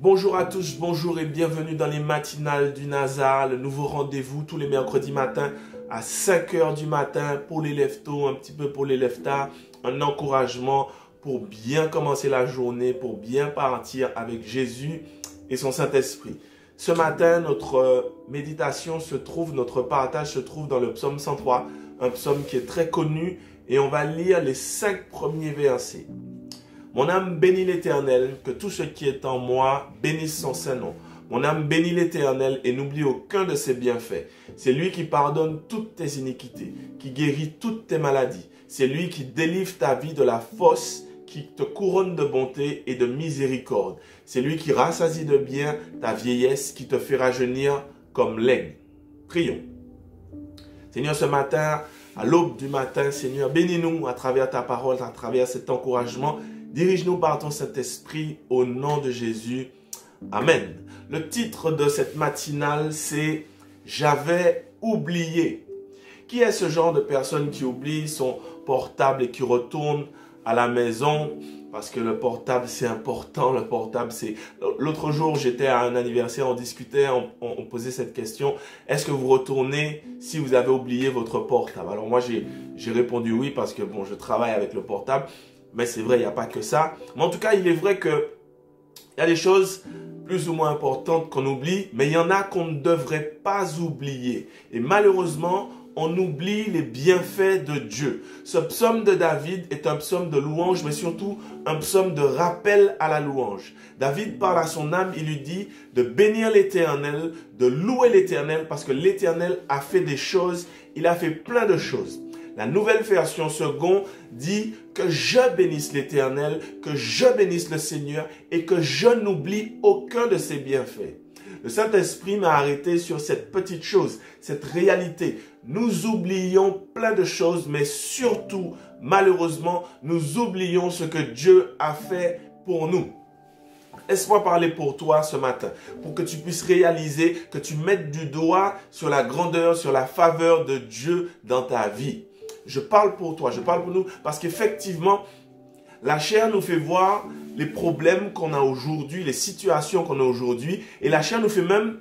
Bonjour à tous, bonjour et bienvenue dans les matinales du NASA, le nouveau rendez-vous tous les mercredis matins à 5 h du matin pour les lève-tôt, un petit peu pour les lève-tard, un encouragement pour bien commencer la journée, pour bien partir avec Jésus et son Saint-Esprit. Ce matin, notre méditation se trouve, notre partage se trouve dans le psaume 103, un psaume qui est très connu et on va lire les 5 premiers versets. Mon âme bénit l'Éternel, que tout ce qui est en moi bénisse son saint nom. Mon âme bénit l'Éternel et n'oublie aucun de ses bienfaits. C'est lui qui pardonne toutes tes iniquités, qui guérit toutes tes maladies. C'est lui qui délivre ta vie de la fosse, qui te couronne de bonté et de miséricorde. C'est lui qui rassasie de bien ta vieillesse, qui te fait rajeunir comme l'aigle. Prions. Seigneur, ce matin, à l'aube du matin, Seigneur, bénis-nous à travers ta parole, à travers cet encouragement. Dirige-nous par ton Saint-Esprit au nom de Jésus. Amen. Le titre de cette matinale, c'est « J'avais oublié ». Qui est ce genre de personne qui oublie son portable et qui retourne à la maison? Parce que le portable, c'est important. Le portable, c'est... L'autre jour, j'étais à un anniversaire, on discutait, on posait cette question. Est-ce que vous retournez si vous avez oublié votre portable? Alors moi, j'ai répondu oui parce que bon, je travaille avec le portable. Mais c'est vrai, il n'y a pas que ça. Mais en tout cas, il est vrai qu'il y a des choses plus ou moins importantes qu'on oublie, mais il y en a qu'on ne devrait pas oublier. Et malheureusement, on oublie les bienfaits de Dieu. Ce psaume de David est un psaume de louange, mais surtout un psaume de rappel à la louange. David parle à son âme, il lui dit de bénir l'Éternel, de louer l'Éternel, parce que l'Éternel a fait des choses, il a fait plein de choses. La nouvelle version seconde dit que je bénisse l'Éternel, que je bénisse le Seigneur et que je n'oublie aucun de ses bienfaits. Le Saint-Esprit m'a arrêté sur cette petite chose, cette réalité. Nous oublions plein de choses, mais surtout, malheureusement, nous oublions ce que Dieu a fait pour nous. Laisse-moi parler pour toi ce matin, pour que tu puisses réaliser, que tu mettes du doigt sur la grandeur, sur la faveur de Dieu dans ta vie. Je parle pour toi, je parle pour nous, parce qu'effectivement, la chair nous fait voir les problèmes qu'on a aujourd'hui, les situations qu'on a aujourd'hui, et la chair nous fait même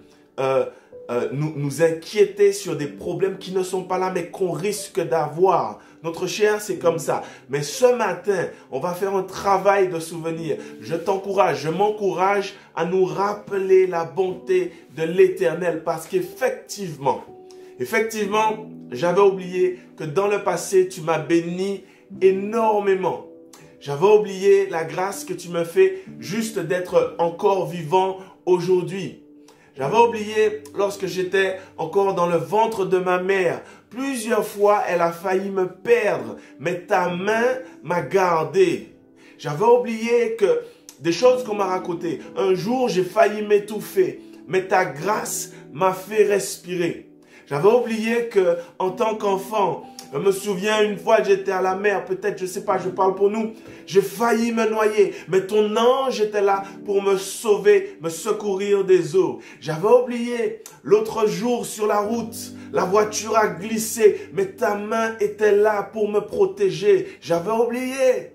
nous inquiéter sur des problèmes qui ne sont pas là, mais qu'on risque d'avoir. Notre chair, c'est comme ça. Mais ce matin, on va faire un travail de souvenir. Je t'encourage, je m'encourage à nous rappeler la bonté de l'Éternel, parce qu'effectivement, j'avais oublié que dans le passé, tu m'as béni énormément. J'avais oublié la grâce que tu me fais juste d'être encore vivant aujourd'hui. J'avais oublié lorsque j'étais encore dans le ventre de ma mère. Plusieurs fois, elle a failli me perdre, mais ta main m'a gardé. J'avais oublié que des choses qu'on m'a racontées. Un jour, j'ai failli m'étouffer, mais ta grâce m'a fait respirer. J'avais oublié que, en tant qu'enfant, je me souviens une fois, j'étais à la mer, peut-être, je ne sais pas, je parle pour nous. J'ai failli me noyer, mais ton ange était là pour me sauver, me secourir des eaux. J'avais oublié l'autre jour sur la route, la voiture a glissé, mais ta main était là pour me protéger. J'avais oublié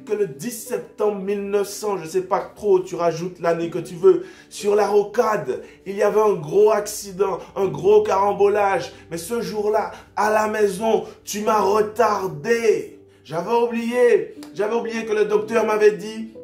que le 10 septembre 1900, je ne sais pas trop, tu rajoutes l'année que tu veux, sur la rocade, il y avait un gros accident, un gros carambolage. Mais ce jour-là, à la maison, tu m'as retardé. J'avais oublié que le docteur m'avait dit,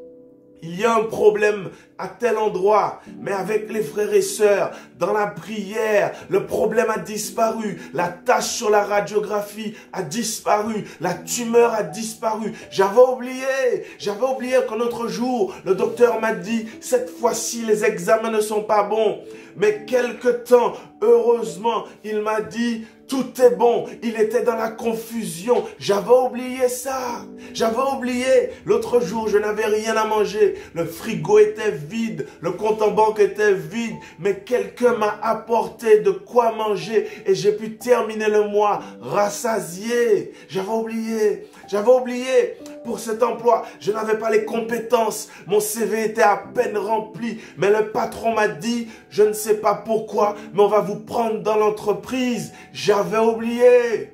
il y a un problème à tel endroit, mais avec les frères et sœurs, dans la prière, le problème a disparu. La tache sur la radiographie a disparu. La tumeur a disparu. J'avais oublié qu'un autre jour, le docteur m'a dit, cette fois-ci, les examens ne sont pas bons. Mais quelque temps, heureusement, il m'a dit, tout est bon. Il était dans la confusion. J'avais oublié ça. J'avais oublié. L'autre jour, je n'avais rien à manger. Le frigo était vide. Le compte en banque était vide. Mais quelqu'un m'a apporté de quoi manger et j'ai pu terminer le mois rassasié. J'avais oublié pour cet emploi. Je n'avais pas les compétences. Mon CV était à peine rempli. Mais le patron m'a dit, je ne sais pas pourquoi, mais on va vous prendre dans l'entreprise. J'avais oublié.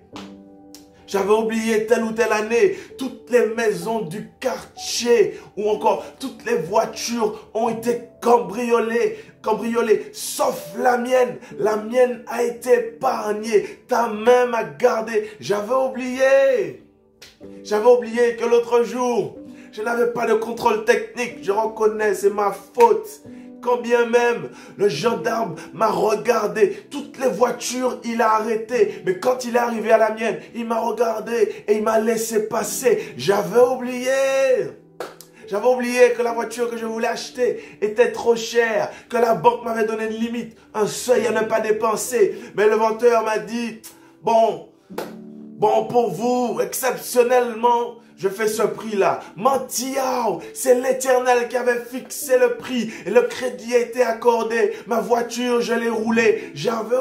J'avais oublié telle ou telle année. Toutes les maisons du quartier ou encore toutes les voitures ont été cambriolées, sauf la mienne. La mienne a été épargnée. Ta main m'a gardé. J'avais oublié que l'autre jour, je n'avais pas de contrôle technique. Je reconnais, c'est ma faute. Quand bien même le gendarme m'a regardé, toutes les voitures, il a arrêté. Mais quand il est arrivé à la mienne, il m'a regardé et il m'a laissé passer. J'avais oublié que la voiture que je voulais acheter était trop chère, que la banque m'avait donné une limite, un seuil à ne pas dépenser. Mais le vendeur m'a dit, bon, pour vous, exceptionnellement, je fais ce prix-là. Mantiao, c'est l'Éternel qui avait fixé le prix et le crédit a été accordé. Ma voiture, je l'ai roulée. J'avais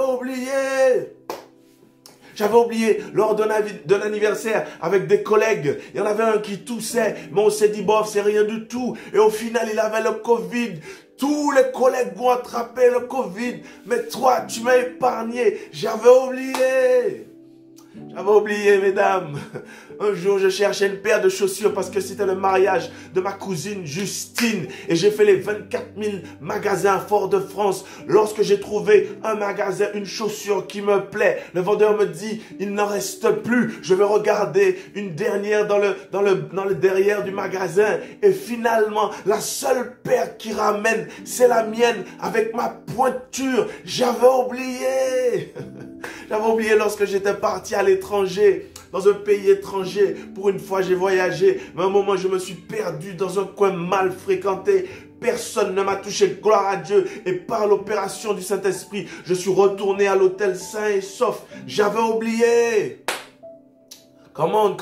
oublié lors d'un anniversaire avec des collègues. Il y en avait un qui toussait, mais on s'est dit, bof, c'est rien du tout. Et au final, il avait le Covid. Tous les collègues vont attraper le Covid. Mais toi, tu m'as épargné. J'avais oublié, mesdames. Un jour, je cherchais une paire de chaussures parce que c'était le mariage de ma cousine Justine. Et j'ai fait les 24 000 magasins à Fort-de-France. Lorsque j'ai trouvé un magasin, une chaussure qui me plaît, le vendeur me dit, il n'en reste plus. Je vais regarder une dernière dans le derrière du magasin. Et finalement, la seule paire qui ramène, c'est la mienne avec ma pointure. J'avais oublié lorsque j'étais parti à l'étranger, dans un pays étranger. Pour une fois, j'ai voyagé, mais à un moment, je me suis perdu dans un coin mal fréquenté. Personne ne m'a touché, gloire à Dieu. Et par l'opération du Saint-Esprit, je suis retourné à l'hôtel sain et sauf. J'avais oublié. Come on.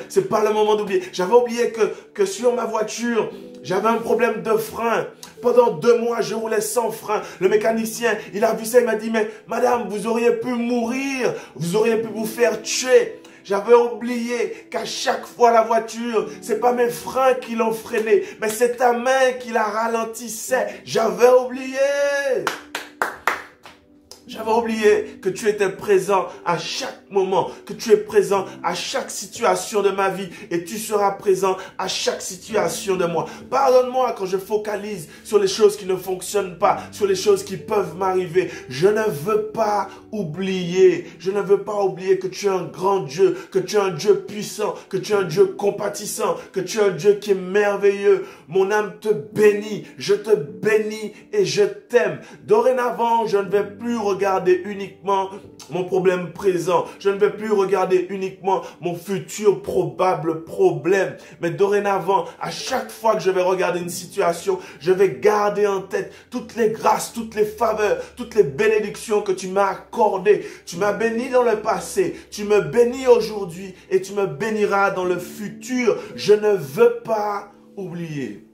C'est pas le moment d'oublier. J'avais oublié que sur ma voiture, j'avais un problème de frein. Pendant 2 mois, je roulais sans frein. Le mécanicien, il a vu ça, il m'a dit, mais madame, vous auriez pu mourir. Vous auriez pu vous faire tuer. J'avais oublié qu'à chaque fois la voiture, c'est pas mes freins qui l'ont freiné, mais c'est ta main qui la ralentissait. J'avais oublié que tu étais présent à chaque moment, que tu es présent à chaque situation de ma vie et tu seras présent à chaque situation de moi. Pardonne-moi quand je focalise sur les choses qui ne fonctionnent pas, sur les choses qui peuvent m'arriver. Je ne veux pas oublier que tu es un grand Dieu, que tu es un Dieu puissant, que tu es un Dieu compatissant, que tu es un Dieu qui est merveilleux. Mon âme te bénit, je te bénis et je t'aime. Dorénavant, je ne vais plus regarder uniquement mon problème présent. Je ne vais plus regarder uniquement mon futur probable problème. Mais dorénavant, à chaque fois que je vais regarder une situation, je vais garder en tête toutes les grâces, toutes les faveurs, toutes les bénédictions que tu m'as accordées. Tu m'as béni dans le passé, tu me bénis aujourd'hui et tu me béniras dans le futur. Je ne veux pas oublier.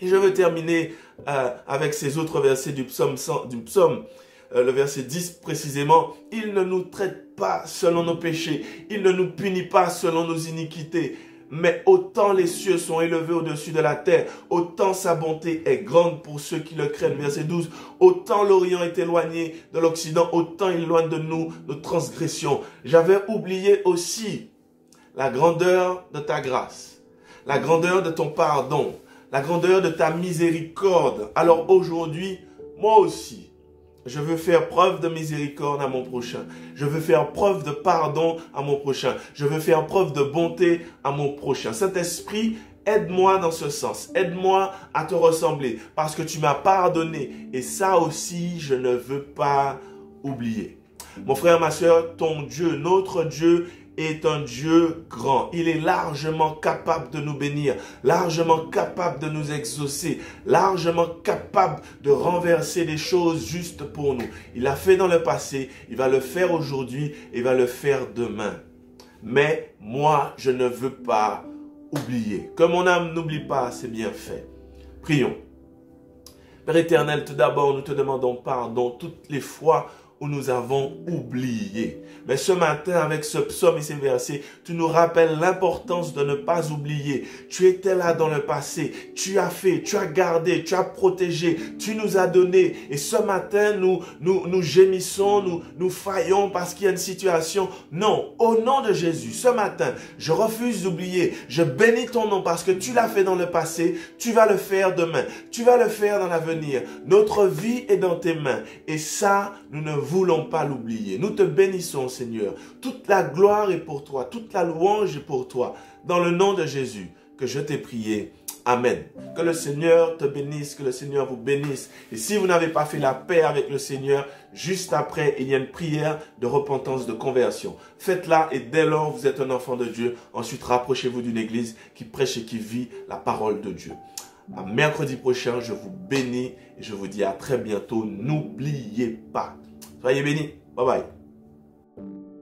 Et je veux terminer avec ces autres versets du psaume, le verset 10 précisément. Il ne nous traite pas selon nos péchés, il ne nous punit pas selon nos iniquités. Mais autant les cieux sont élevés au-dessus de la terre, autant sa bonté est grande pour ceux qui le craignent. Verset 12, autant l'Orient est éloigné de l'Occident, autant il éloigne de nous nos transgressions. J'avais oublié aussi la grandeur de ta grâce, la grandeur de ton pardon, la grandeur de ta miséricorde. Alors aujourd'hui, moi aussi, je veux faire preuve de miséricorde à mon prochain. Je veux faire preuve de pardon à mon prochain. Je veux faire preuve de bonté à mon prochain. Saint-Esprit, aide-moi dans ce sens. Aide-moi à te ressembler parce que tu m'as pardonné. Et ça aussi, je ne veux pas oublier. Mon frère, ma soeur, ton Dieu, notre Dieu, est un Dieu grand. Il est largement capable de nous bénir, largement capable de nous exaucer, largement capable de renverser des choses justes pour nous. Il l'a fait dans le passé, il va le faire aujourd'hui, il va le faire demain. Mais moi, je ne veux pas oublier. Que mon âme n'oublie pas ses bienfaits. Prions. Père éternel, tout d'abord, nous te demandons pardon toutes les fois où où nous avons oublié. Mais ce matin, avec ce psaume et ces versets, tu nous rappelles l'importance de ne pas oublier. Tu étais là dans le passé, tu as fait, tu as gardé, tu as protégé, tu nous as donné. Et ce matin, nous gémissons, nous faillons parce qu'il y a une situation. Non, au nom de Jésus, ce matin, je refuse d'oublier. Je bénis ton nom parce que tu l'as fait dans le passé, tu vas le faire demain, tu vas le faire dans l'avenir. Notre vie est dans tes mains et ça, nous ne voulons pas l'oublier. Nous te bénissons, Seigneur. Toute la gloire est pour toi, toute la louange est pour toi. Dans le nom de Jésus que je t'ai prié. Amen. Que le Seigneur te bénisse, que le Seigneur vous bénisse. Et si vous n'avez pas fait la paix avec le Seigneur, juste après, il y a une prière de repentance, de conversion. Faites-la et dès lors, vous êtes un enfant de Dieu. Ensuite, rapprochez-vous d'une église qui prêche et qui vit la parole de Dieu. À mercredi prochain, je vous bénis et je vous dis à très bientôt. N'oubliez pas. Soyez bénis. Bye bye.